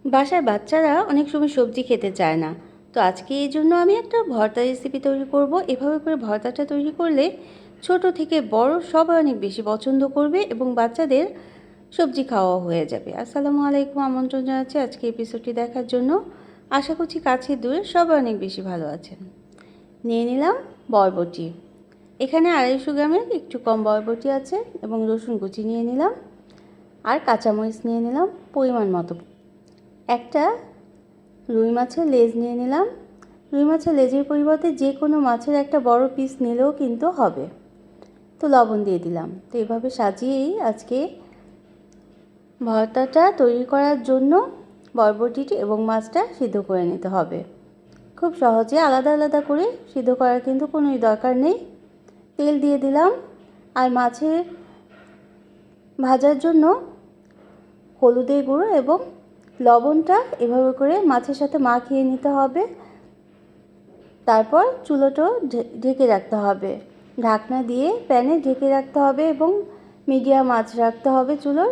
বাসার বাচ্চারা অনেক সময় সবজি খেতে চায় না। তো আজকে এই জন্য আমি একটা ভর্তা রেসিপি তৈরি করব। এভাবে করে ভর্তাটা তৈরি করলে ছোট থেকে বড় সবাই অনেক বেশি পছন্দ করবে এবং বাচ্চাদের সবজি খাওয়া হয়ে যাবে। আসসালামু আলাইকুম, আমন্ত্রণ জানাচ্ছি আজকে এপিসোডটি দেখার জন্য। আশা করছি কাছে দূরে সবাই অনেক বেশি ভালো আছেন। নিয়ে নিলাম বরবটি। এখানে 250 গ্রামের একটু কম বরবটি আছে এবং রসুন কুচি নিয়ে নিলাম আর কাঁচামরিচ নিয়ে নিলাম পরিমাণ মতো। একটা রুই মাছের লেজ নিয়ে নিলাম। রুই মাছের লেজের পরিবর্তে যে কোনো মাছের একটা বড় পিস নিলেও কিন্তু হবে। তো লবণ দিয়ে দিলাম। তো এভাবে সাজিয়েই আজকে ভর্তাটা তৈরি করার জন্য বরবটিটি এবং মাছটা সিদ্ধ করে নিতে হবে। খুব সহজে আলাদা আলাদা করে সিদ্ধ করার কিন্তু কোনোই দরকার নেই। তেল দিয়ে দিলাম আর মাছের ভাজার জন্য হলুদের গুঁড়ো এবং লবণটা এভাবে করে মাছের সাথে মাখিয়ে নিতে হবে। তারপর চুলোটা ঢেকে রাখতে হবে, ঢাকনা দিয়ে প্যানে ঢেকে রাখতে হবে এবং মিডিয়াম আঁচ রাখতে হবে চুলোর।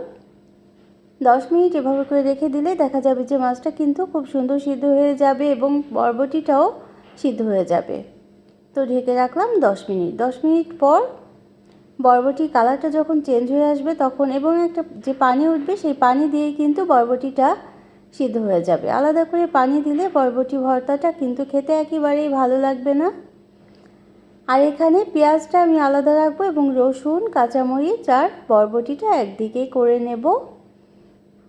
10 মিনিট এভাবে করে রেখে দিলে দেখা যাবে যে মাছটা কিন্তু খুব সুন্দর সিদ্ধ হয়ে যাবে এবং বরবটিটাও সিদ্ধ হয়ে যাবে। তো ঢেকে রাখলাম 10 মিনিট। 10 মিনিট পর বরবটির কালারটা যখন চেঞ্জ হয়ে আসবে তখন এবং একটা যে পানি উঠবে সেই পানি দিয়েই কিন্তু বরবটিটা সিদ্ধ হয়ে যাবে। আলাদা করে পানি দিলে বরবটি ভর্তাটা কিন্তু খেতে একেবারেই ভালো লাগবে না। আর এখানে পেঁয়াজটা আমি আলাদা রাখবো এবং রসুন, কাঁচামরিচ আর বরবটিটা একদিকেই করে নেব।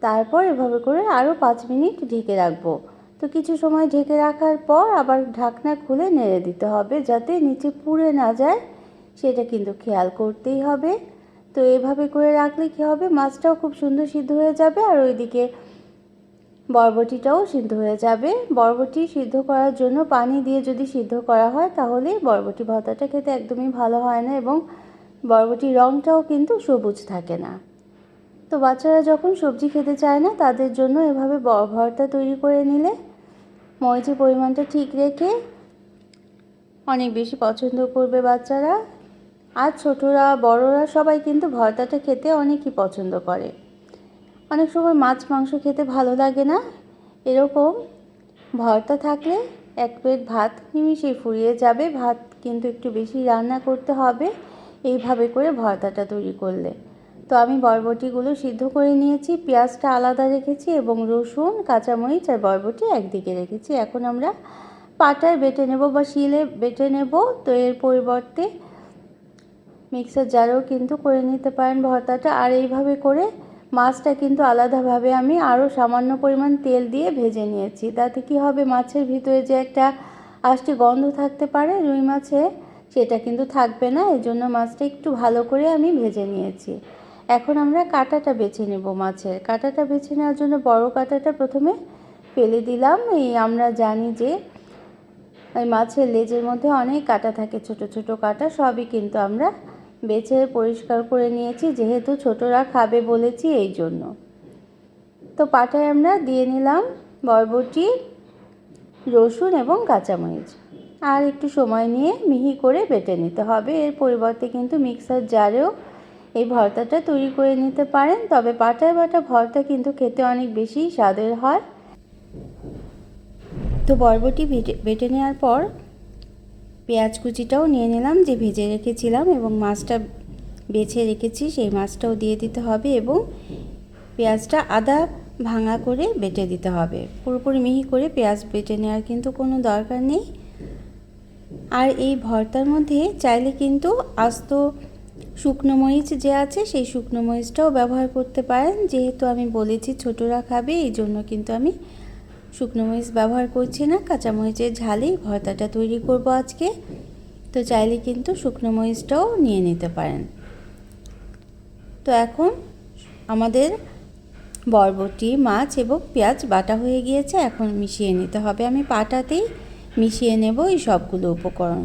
তারপর এভাবে করে আরও 5 মিনিট ঢেকে রাখবো। তো কিছু সময় ঢেকে রাখার পর আবার ঢাকনা খুলে নেড়ে দিতে হবে যাতে নিচে পুড়ে না যায়, সেটা কিন্তু খেয়াল করতেই হবে। তো এভাবে করে রাখলে কী হবে, মাছটাও খুব সুন্দর সিদ্ধ হয়ে যাবে আর ওইদিকে বরবটিটাও সিদ্ধ হয়ে যাবে। বরবটি সিদ্ধ করার জন্য পানি দিয়ে যদি সিদ্ধ করা হয় তাহলে বরবটি ভর্তাটা খেতে একদমই ভালো হয় না এবং বরবটির রঙটাও কিন্তু সবুজ থাকে না। তো বাচ্চারা যখন সবজি খেতে চায় না তাদের জন্য এভাবে ভর্তা তৈরি করে নিলে মরিচের পরিমাণটা ঠিক রেখে অনেক বেশি পছন্দ করবে বাচ্চারা। আর ছোটরা বড়রা সবাই কিন্তু ভর্তাটা খেতে অনেকই পছন্দ করে। অনেক সময় মাছ মাংস খেতে ভালো লাগে না, এরকম ভর্তা থাকলে এক প্লেট ভাত নিমিষেই ফুরিয়ে যাবে। ভাত কিন্তু একটু বেশি রান্না করতে হবে এইভাবে করে ভর্তাটা তৈরি করলে। তো আমি বরবটিগুলো সিদ্ধ করে নিয়েছি, পেঁয়াজটা আলাদা রেখেছি এবং রসুন, কাঁচামরিচ আর বরবটি একদিকে রেখেছি। এখন আমরা পাটায় বেটে নেব বা শিলে বেটে নেব। তো এর পরিবর্তে মিক্সার জারেও কিন্তু করে নিতে পারেন ভর্তাটা। আর এইভাবে করে মাছটা কিন্তু আলাদাভাবে আমি আরও সামান্য পরিমাণ তেল দিয়ে ভেজে নিয়েছি। তাতে কি হবে, মাছের ভিতরে যে একটা আষ্টে গন্ধ থাকতে পারে রুই মাছে, সেটা কিন্তু থাকবে না। এজন্য মাছটা একটু ভালো করে আমি ভেজে নিয়েছি। এখন আমরা কাঁটাটা বেছে নেব। মাছের কাঁটাটা বেছে নেওয়ার জন্য বড় কাঁটাটা প্রথমে ফেলে দিলাম। আমরা জানি যে এই মাছের লেজের মধ্যে অনেক কাঁটা থাকে, ছোট ছোট কাঁটা, সবই কিন্তু আমরা বেছে পরিষ্কার করে নিয়েছি যেহেতু ছোটরা খাবে বলেছি এই জন্য। তো পাটায় আমরা দিয়ে নিলাম বরবটি, রসুন এবং কাঁচামরিচ আর একটু সময় নিয়ে মিহি করে বেটে নিতে হবে। এর পরিবর্তে কিন্তু মিক্সার জারেও এই ভর্তাটা তৈরি করে নিতে পারেন, তবে পাটায় বাটা ভর্তা কিন্তু খেতে অনেক বেশি স্বাদের হয়। তো বরবটি বেটে নেওয়ার পর পেঁয়াজ কুচিটাও নিয়ে নিলাম যে ভেজে রেখেছিলাম এবং মাছটা বেছে রেখেছি সেই মাছটাও দিয়ে দিতে হবে এবং পেঁয়াজটা আদা ভাঙা করে বেটে দিতে হবে। পুরোপুরি মিহি করে পেঁয়াজ বেটে নেওয়ার কিন্তু কোনো দরকার নেই। আর এই ভর্তার মধ্যে চাইলে কিন্তু আস্ত শুকনো মরিচ যে আছে সেই শুকনো মরিচটাও ব্যবহার করতে পারেন। যেহেতু আমি বলেছি ছোটরা খাবে এই জন্য কিন্তু আমি শুকনো মরিচ ব্যবহার করছি না। কাঁচামরিচের ঝালেই ভর্তাটা তৈরি করব আজকে। তো চাইলে কিন্তু শুকনো মরিচটাও নিয়ে নিতে পারেন। তো এখন আমাদের বরবটি, মাছ এবং পেঁয়াজ বাটা হয়ে গিয়েছে। এখন মিশিয়ে নিতে হবে। আমি পাটাতেই মিশিয়ে নেব এই সবগুলো উপকরণ।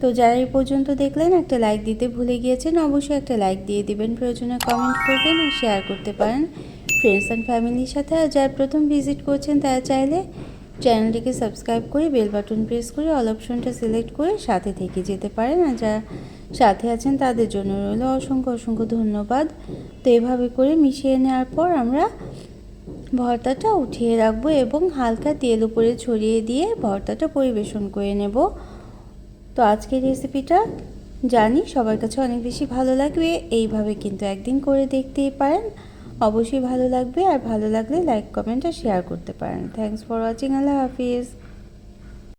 তো যারা এই পর্যন্ত দেখলেন একটা লাইক দিতে ভুলে গিয়েছেন, অবশ্যই একটা লাইক দিয়ে দিবেন, প্রয়োজনে কমেন্ট করবেন আর শেয়ার করতে পারেন ফ্রেন্ডস অ্যান্ড ফ্যামিলির সাথে। আর যারা প্রথম ভিজিট করছেন তারা চাইলে চ্যানেলটিকে সাবস্ক্রাইব করে বেল বাটন প্রেস করে অল অপশনটা সিলেক্ট করে সাথে থেকে যেতে পারেন। আর যারা সাথে আছেন তাদের জন্য রইল অসংখ্য অসংখ্য ধন্যবাদ। তো এভাবে করে মিশিয়ে নেওয়ার পর আমরা ভর্তাটা উঠিয়ে রাখবো এবং হালকা তেল উপরে ছড়িয়ে দিয়ে ভর্তাটা পরিবেশন করে নেব। তো আজকের রেসিপিটা জানি সবার কাছে অনেক বেশি ভালো লাগবে। এইভাবে কিন্তু একদিন করে দেখতেই পারেন, অবশ্যই ভালো লাগবে। আর ভালো লাগলে লাইক, কমেন্ট আর শেয়ার করতে পারেন। Thanks for watching. Allah Hafiz.